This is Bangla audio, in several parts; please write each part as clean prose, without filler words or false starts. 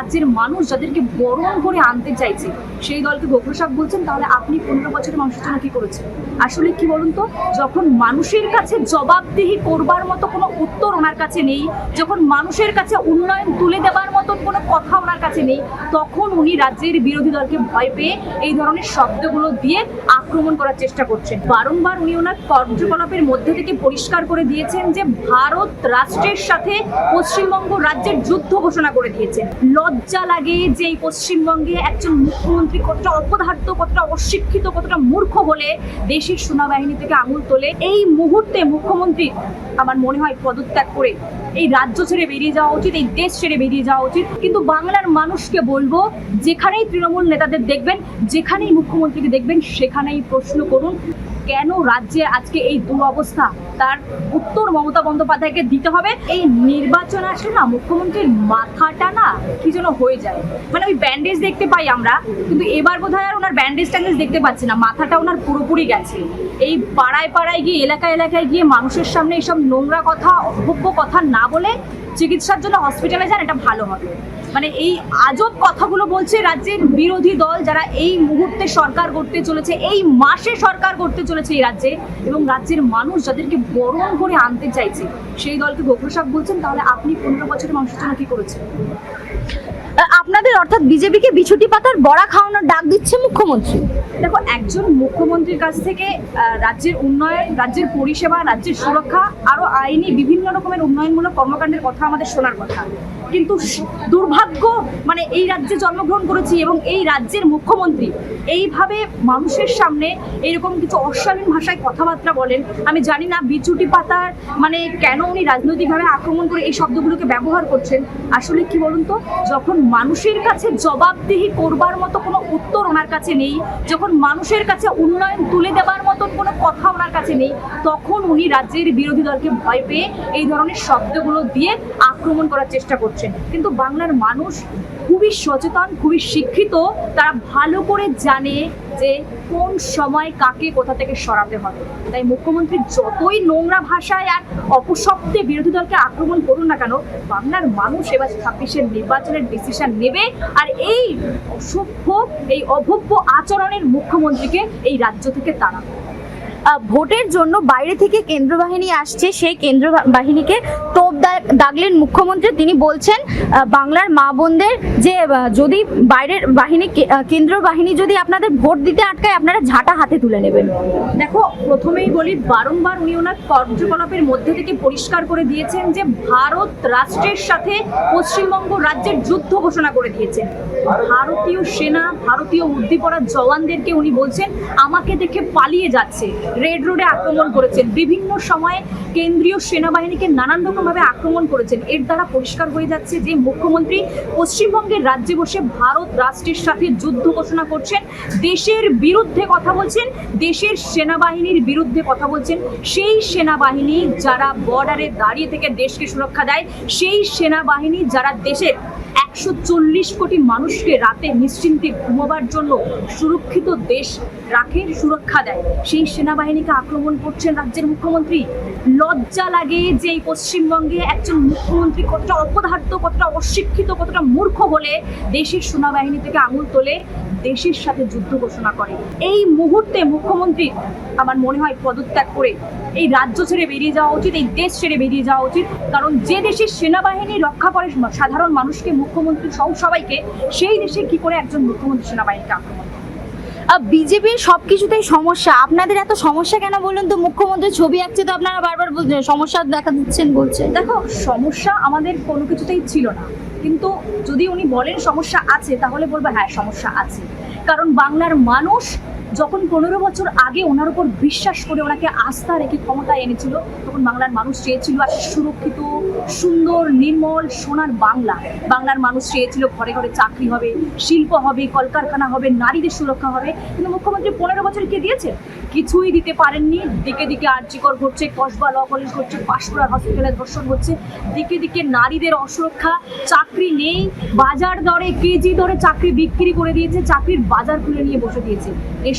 রাজ্যের মানুষ যাদেরকে বরণ করে আনতে চাইছে সেই দলকে গোখলে সাপ বলছেন, তাহলে আপনি 15 বছরের মানুষের জন্য কি করেছেন? আসলে কি বলুন তো, যখন মানুষের কাছে জবাবদিহি করবার মতো কোনো উত্তর ওনার কাছে নেই, যখন মানুষের কাছে উন্নয়ন তুলে দেবার মতন কোনো কথা ওনার কাছে নেই, তখন উনি রাজ্যের বিরোধী দলকে ভয় পেয়ে এই ধরনের শব্দগুলো দিয়ে আক্রমণ করার চেষ্টা করছেন। বারংবার উনি ওনার কার্যকলাপের মধ্যে থেকে পরিষ্কার করে দিয়েছেন যে ভারত রাষ্ট্রের সাথে পশ্চিমবঙ্গ রাজ্যের যুদ্ধ ঘোষণা করে দিয়েছেন। লজ্জা লাগে যে এই পশ্চিমবঙ্গে একজন মুখ্যমন্ত্রী কতটা অপদার্থ, কতটা অশিক্ষিত, কতটা মূর্খ হলে দেশের সেনাবাহিনী থেকে আঙুল তোলে। এই মুহূর্তে মুখ্যমন্ত্রী আমার মনে হয় পদত্যাগ করে এই রাজ্য ছেড়ে বেরিয়ে যাওয়া উচিত, এই দেশ ছেড়ে বেরিয়ে যাওয়া উচিত। কিন্তু বাংলার মানুষকে বলবো, যেখানেই তৃণমূল নেতাদের দেখবেন, যেখানেই মুখ্যমন্ত্রীকে দেখবেন, সেখানেই প্রশ্ন করুন কেন রাজ্যে আজকে এই দুরবস্থা, তার উত্তর মমতা বন্দ্যোপাধ্যায়কে দিতে হবে। এই নির্বাচন আসলে না মুখ্যমন্ত্রীর মাথাটা না কি যেন হয়ে যায়, মানে ওই ব্যান্ডেজ দেখতে পাই আমরা, কিন্তু এবার বোধহয় আর ওনার ব্যান্ডেজ ট্যান্ডেজ দেখতে পাচ্ছি না, মাথাটা ওনার পুরোপুরি গেছে। এই পাড়ায় পাড়ায় গিয়ে, এলাকায় এলাকায় গিয়ে মানুষের সামনে এইসব নোংরা কথা, অভব্য কথা না বলে চিকিৎসার জন্য হসপিটালে যান, এটা ভালো হবে। মানে এই আজব কথাগুলো বলছে রাজ্যের বিরোধী দল, যারা এই মুহূর্তে সরকার করতে চলেছে, এই মাসে সরকার করতে চলেছে এই রাজ্যে, এবং রাজ্যের মানুষ যাদেরকে বরণ করে আনতে চাইছে সেই দলকে গোখলে সাপ বলছেন, তাহলে আপনি 15 বছরের মানুষের জন্য কি করেছেন? আপনাদের অর্থাৎ বিজেপিকে বিছুটি পাতার বড়া খাওয়ানোর ডাক দিচ্ছে মুখ্যমন্ত্রী। দেখো, একজন মুখ্যমন্ত্রীর কাছ থেকে রাজ্যের উন্নয়ন, রাজ্যের পরিষেবা, রাজ্যের সুরক্ষা, আরো আইনি বিভিন্ন রকমের উন্নয়নমূলক কর্মকাণ্ডের কথা আমাদের শোনার কথা, কিন্তু দুর্ভাগ্য মানে এই রাজ্যে জন্মগ্রহণ করেছি এবং এই রাজ্যের মুখ্যমন্ত্রী এইভাবে মানুষের সামনে এরকম কিছু অশালীন ভাষায় কথাবার্তা বলেন। আমি জানি না বিচুটি পাতার মানে কেন উনি রাজনৈতিকভাবে আক্রমণ করে এই শব্দগুলোকে ব্যবহার করছেন। আসলে কি বলুন তো, যখন মানুষের কাছে জবাবদিহি করবার মতো কোনো উত্তর ওনার কাছে নেই, যখন মানুষের কাছে উন্নয়ন তুলে দেবার মতন কোনো কথা ওনার কাছে নেই, তখন উনি রাজ্যের বিরোধী দলকে ভয় পেয়ে এই ধরনের শব্দগুলো দিয়ে আক্রমণ করার চেষ্টা করছেন। কিন্তু বাংলার মানুষ খুবই সচেতন, খুবই শিক্ষিত, তারা ভালো করে জানে যে কোন সময় কাকে কোথা থেকে সরাতে হবে। তাই মুখ্যমন্ত্রী যতই নোংরা ভাষায় আর অপশব্দে বিরোধী দলকে আক্রমণ করুন না কেন, বাংলার মানুষ এবার 26-এর নির্বাচনের ডিসিশন নেবে, আর এই অসভ্য, এই অভব্য আচরণের মুখ্যমন্ত্রীকে এই রাজ্য থেকে তাড়াবে। ভোটের জন্য বাইরে থেকে কেন্দ্র বাহিনী আসছে, সেই কেন্দ্র বাহিনীকে তোপ দাগলেন মুখ্যমন্ত্রী। তিনি বলছেন বাংলার মা বোনদের যে যদি বাইরের বাহিনী, কেন্দ্র বাহিনী যদি আপনাদের ভোট দিতে আটকায়, আপনারা ঝাঁটা হাতে তুলে নেবেন। দেখো, প্রথমেই বলি, বারংবার উনি ওনার কার্যকলাপের মধ্যে থেকে পরিষ্কার করে দিয়েছেন যে ভারত রাষ্ট্রের সাথে পশ্চিমবঙ্গ রাজ্যের যুদ্ধ ঘোষণা করে দিয়েছেন। ভারতীয় সেনা, ভারতীয় উদ্দীপনা জওয়ানদেরকে উনি বলছেন আমাকে দেখে পালিয়ে যাচ্ছে, রেড রোডে আক্রমণ করেছেন, বিভিন্ন সময়ে কেন্দ্রীয় সেনাবাহিনীকে নানান রকমভাবে আক্রমণ করেছেন। এর দ্বারা পরিষ্কার হয়ে যাচ্ছে যে মুখ্যমন্ত্রী পশ্চিমবঙ্গের রাজ্যে বসে ভারত রাষ্ট্রের সাথে যুদ্ধ ঘোষণা করছেন, দেশের বিরুদ্ধে কথা বলছেন, দেশের সেনাবাহিনীর বিরুদ্ধে কথা বলছেন। সেই সেনাবাহিনী যারা বর্ডারে দাঁড়িয়ে থেকে দেশকে সুরক্ষা দেয়, সেই সেনাবাহিনী যারা দেশের 140 কোটি মানুষকে রাতে নিশ্চিন্তে ঘুমাবার জন্য সুরক্ষিত দেশ রাখে, সুরক্ষা দেয়, সেই সেনাবাহিনীকে আক্রমণ করছেন রাজ্যের মুখ্যমন্ত্রী। লজ্জা লাগে যে এই পশ্চিমবঙ্গে একজন মুখ্যমন্ত্রী কতটা অপদার্থ, কতটা অশিক্ষিত, কতটা মূর্খ হলে দেশের সেনাবাহিনী থেকে আঙুল তোলে, দেশের সাথে যুদ্ধ ঘোষণা করে। এই মুহূর্তে মুখ্যমন্ত্রী আমার মনে হয় পদত্যাগ করে এই রাজ্য ছেড়ে বেরিয়ে যাওয়া উচিত, এই দেশ ছেড়ে বেরিয়ে যাওয়া উচিত। কারণ যে দেশের সেনাবাহিনী রক্ষা করে সাধারণ মানুষকে, মুখ্যমন্ত্রী সহ সবাইকে, সেই দেশে কি করে একজন মুখ্যমন্ত্রী সেনাবাহিনীকে আক্রমণ? বিজেপির সবকিছুতেই সমস্যা, আপনাদের এত সমস্যা কেন বলুন তো? মুখ্যমন্ত্রী ছবি আঁকছে তো আপনারা বারবার বলছেন সমস্যা দেখা দিচ্ছেন বলছেন। দেখো, সমস্যা আমাদের কোনো কিছুতেই ছিল না, কিন্তু যদি উনি বলেন সমস্যা আছে, তাহলে বলবো হ্যাঁ সমস্যা আছে। কারণ বাংলার মানুষ যখন 15 বছর আগে ওনার উপর বিশ্বাস করে ওনাকে আস্থা রেখে ক্ষমতায় এনেছিল, তখন বাংলার মানুষ চেয়েছিল একটা সুরক্ষিত, সুন্দর, নির্মল, সোনার বাংলা। বাংলার মানুষ চেয়েছিল ঘরে ঘরে চাকরি হবে, শিল্প হবে, কলকারখানা হবে, নারীদের সুরক্ষা হবে। কিন্তু মুখ্যমন্ত্রী 15 বছর কে দিয়েছে? কিছুই দিতে পারেননি। দিকে দিকে আরজিকর ঘটছে, কসবা ল কলেজ ঘটছে, পাঁশকুড়ার হসপিটালে ধর্ষণ হচ্ছে, দিকে দিকে নারীদের অসুরক্ষা, চাকরি নেই, বাজার দরে, কেজি দরে চাকরি বিক্রি করে দিয়েছে, চাকরির বাজার খুলে নিয়ে বসে দিয়েছে।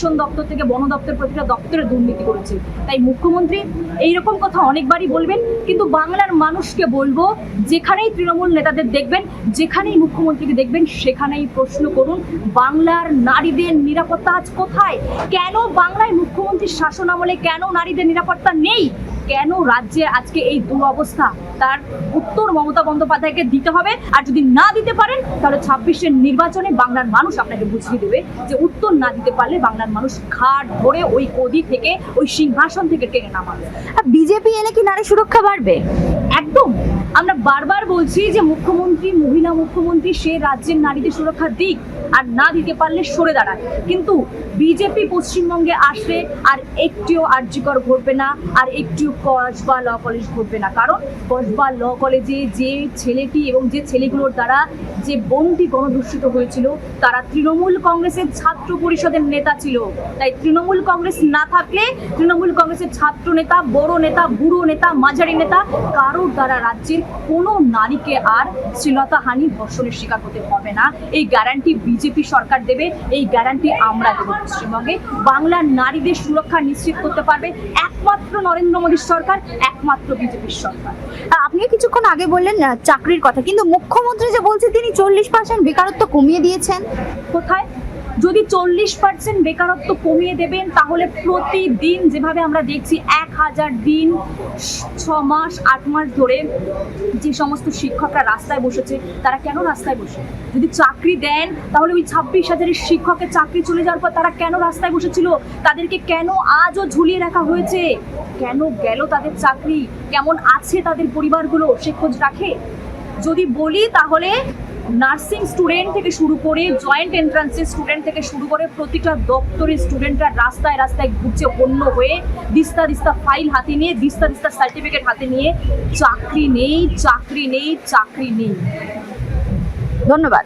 রেশন দপ্তর থেকে বন দপ্তর, প্রতিটা দপ্তরে দুর্নীতি করেছে। তাই মুখ্যমন্ত্রী এইরকম কথা অনেকবারই বলবেন, কিন্তু বাংলার মানুষকে বলবো, যেখানেই তৃণমূল নেতাদের দেখবেন, যেখানেই মুখ্যমন্ত্রীকে দেখবেন, সেখানেই প্রশ্ন করুন বাংলার নারীদের নিরাপত্তা আজ কোথায়? কেন বাংলায় মুখ্যমন্ত্রীর শাসন আমলে কেন নারীদের নিরাপত্তা নেই? কেন রাজ্যে আজকে এই দুরবস্থা? তার উত্তর মমতা বন্দ্যোপাধ্যায়কে দিতে হবে। আর যদি না দিতে পারেন, তাহলে 26-এর নির্বাচনে বাংলার মানুষ আপনাকে বুঝিয়ে দেবে যে উত্তর না দিতে পারলে বাংলার মানুষ ঘাট ধরে ওই গদি থেকে, ওই সিংহাসন থেকে টেনে নামাবে। বিজেপি এলে কি নারী সুরক্ষা বাড়বে? একদম। আমরা বারবার বলছি যে মুখ্যমন্ত্রী, মহিলা মুখ্যমন্ত্রী, সে রাজ্যের নারীদের সুরক্ষা দিক, আর না দিতে পারলে সরে দাঁড়ায়। কিন্তু বিজেপি পশ্চিমবঙ্গে আসলে আর একটিও আরজিকর ঘটবে না, আর একটিও কসবা ল কলেজ ঘটবে না। কারণ কসবা ল কলেজে যে ছেলেটি এবং যে ছেলেগুলোর দ্বারা যে বোনটি গণধর্ষিত হয়েছিল, তারা তৃণমূল কংগ্রেসের ছাত্র পরিষদের নেতা ছিল। তাই তৃণমূল কংগ্রেস না থাকলে তৃণমূল কংগ্রেসের ছাত্র নেতা, বড় নেতা, বুড়ো নেতা, মাঝারি নেতা, কারোর দ্বারা রাজ্যের কোনো নারীকে আর শ্লীলতাহানি, ধর্ষণের শিকার হতে হবে না। এই গ্যারান্টি বিজেপি সরকার দেবে, এই গ্যারান্টি আমরা দেবো পশ্চিমবঙ্গে। বাংলার নারীদের সুরক্ষা নিশ্চিত করতে পারবে একমাত্র নরেন্দ্র মোদীর সরকার, একমাত্র বিজেপির সরকার। আপনি কিছুক্ষণ আগে বললেন চাকরির কথা, কিন্তু মুখ্যমন্ত্রী যে বলছে তিনি 40% বেকারত্ব কমিয়ে দিয়েছেন। কোথায়? যদি 40% বেকারত্ব কমিয়ে দেবেন, তাহলে প্রতিদিন যেভাবে আমরা দেখছি 1000 দিন, 6 মাস, 8 মাস ধরে যে সমস্ত শিক্ষকরা রাস্তায় বসেছে, তারা কেন রাস্তায় বসে? যদি চাকরি দেন, তাহলে ওই 26,000 শিক্ষকের চাকরি চলে যাওয়ার পর তারা কেন রাস্তায় বসেছিল? তাদেরকে কেন আজও ঝুলিয়ে রাখা হয়েছে? কেন গেল তাদের চাকরি? কেমন আছে তাদের পরিবারগুলো? সে খোঁজ রাখে? যদি বলি, তাহলে নার্সিং স্টুডেন্ট থেকে শুরু করে, জয়েন্ট এন্ট্রান্সের স্টুডেন্ট থেকে শুরু করে, প্রতিটা দপ্তরের স্টুডেন্টরা রাস্তায় রাস্তায় ঘুরছে অন্য হয়ে, দিস্তা দিস্তা ফাইল হাতে নিয়ে, দিস্তা দিস্তা সার্টিফিকেট হাতে নিয়ে। চাকরি নেই, চাকরি নেই, চাকরি নেই। ধন্যবাদ।